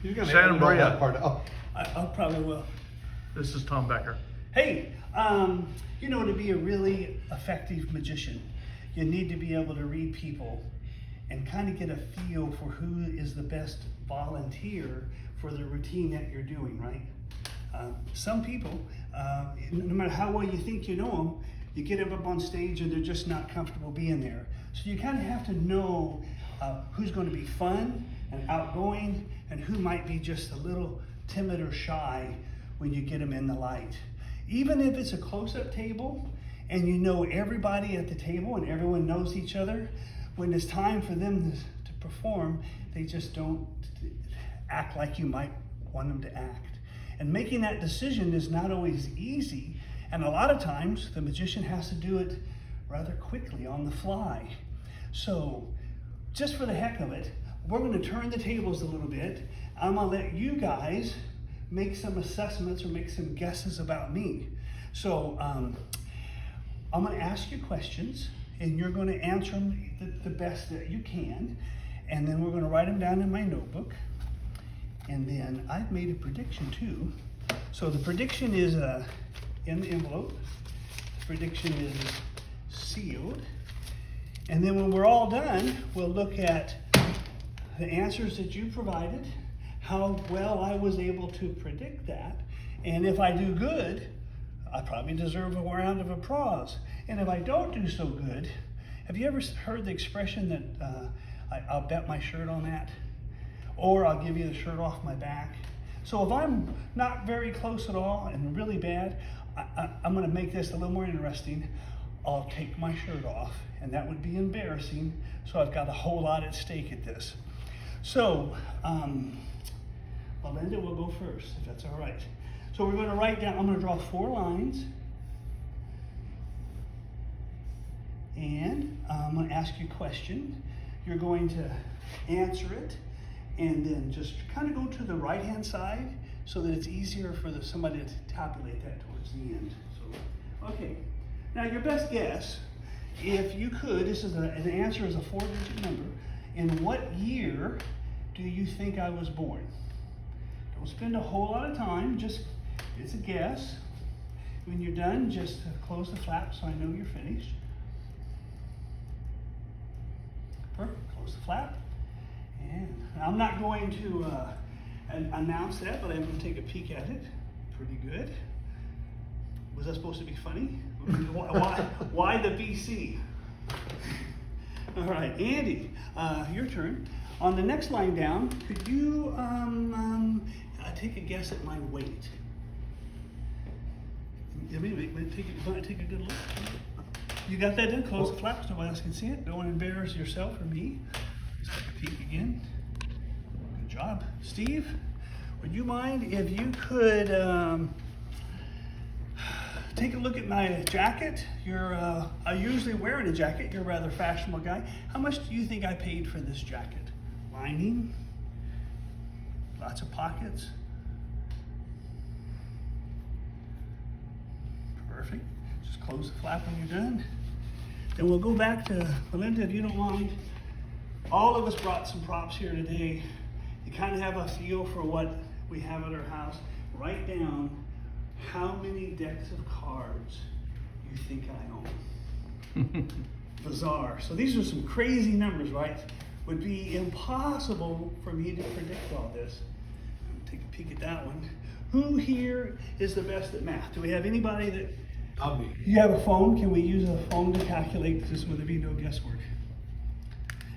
You're gonna Santa edit all Maria. that part out. I probably will. This is Tom Becker. Hey, you know, to be a really effective magician, you need to be able to read people and kind of get a feel for who is the best volunteer for the routine that you're doing, right? Some people, no matter how well you think you know them, you get them up on stage and they're just not comfortable being there. So you kind of have to know who's going to be fun and outgoing and who might be just a little timid or shy when you get them in the light. Even if it's a close-up table and you know everybody at the table and everyone knows each other, when it's time for them to perform, they just don't act like you might want them to act. And making that decision is not always easy, and a lot of times the magician has to do it rather quickly on the fly. So just for the heck of it, we're going to turn the tables a little bit. I'm going to let you guys make some assessments or make some guesses about me. So I'm going to ask you questions and you're going to answer them the best that you can. And then we're going to write them down in my notebook. And then I've made a prediction too. So the prediction is in the envelope. The prediction is sealed. And then when we're all done, we'll look at the answers that you provided, how well I was able to predict that. And if I do good, I probably deserve a round of applause. And if I don't do so good, have you ever heard the expression that I'll bet my shirt on that? Or I'll give you the shirt off my back. So if I'm not very close at all and really bad, I'm gonna make this a little more interesting. I'll take my shirt off, and that would be embarrassing. So I've got a whole lot at stake at this. So, Melinda will go first, if that's all right. So we're gonna write down, I'm gonna draw 4 lines. And I'm gonna ask you a question. You're going to answer it, and then just kind of go to the right-hand side so that it's easier for somebody to tabulate that towards the end. So, okay. Now your best guess, if you could, the answer is a 4-digit number. In what year do you think I was born? Don't spend a whole lot of time, just, it's a guess. When you're done, just close the flap so I know you're finished. Perfect, close the flap. And I'm not going to announce that, but I'm going to take a peek at it. Pretty good. Was that supposed to be funny? Why the BC? All right, Andy, your turn. On the next line down, could you take a guess at my weight? Take a good look. You got that done? Close the flap so nobody else can see it. Don't embarrass yourself or me. Just take a peek again. Good job. Steve, would you mind if you could take a look at my jacket? I'm usually wearing a jacket. You're a rather fashionable guy. How much do you think I paid for this jacket? Lining, lots of pockets. Perfect. Just close the flap when you're done. Then we'll go back to Melinda, if you don't mind. All of us brought some props here today. You kind of have a feel for what we have at our house. Write down how many decks of cards you think I own. Bizarre. So these are some crazy numbers, right? Would be impossible for me to predict all this. Take a peek at that one. Who here is the best at math? Do we have anybody that? I'll be. You have a phone? Can we use a phone to calculate this? Would there be no guesswork?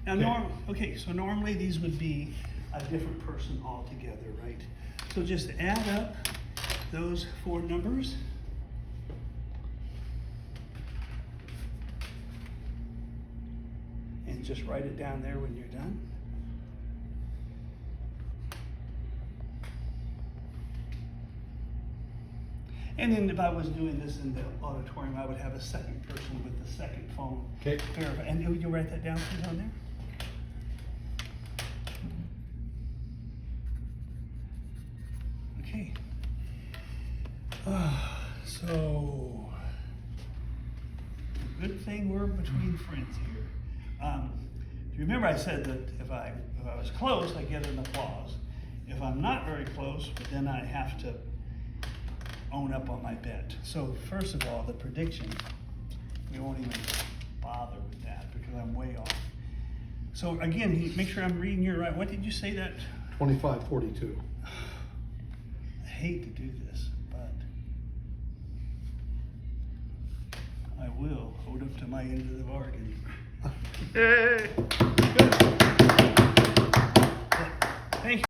Now, so normally these would be a different person altogether, right? So just add up those 4 numbers. And just write it down there when you're done. And then if I was doing this in the auditorium, I would have a second person with the second phone. Okay. And you write that down, please, on there? Okay. So, good thing we're between friends here. Do you remember I said that if I was close, I get an applause. If I'm not very close, but then I have to own up on my bet. So first of all, the prediction, we won't even bother with that because I'm way off. So again, make sure I'm reading you right. What did you say that? 25-42. I hate to do this, but I will hold up to my end of the bargain. Yay! Good.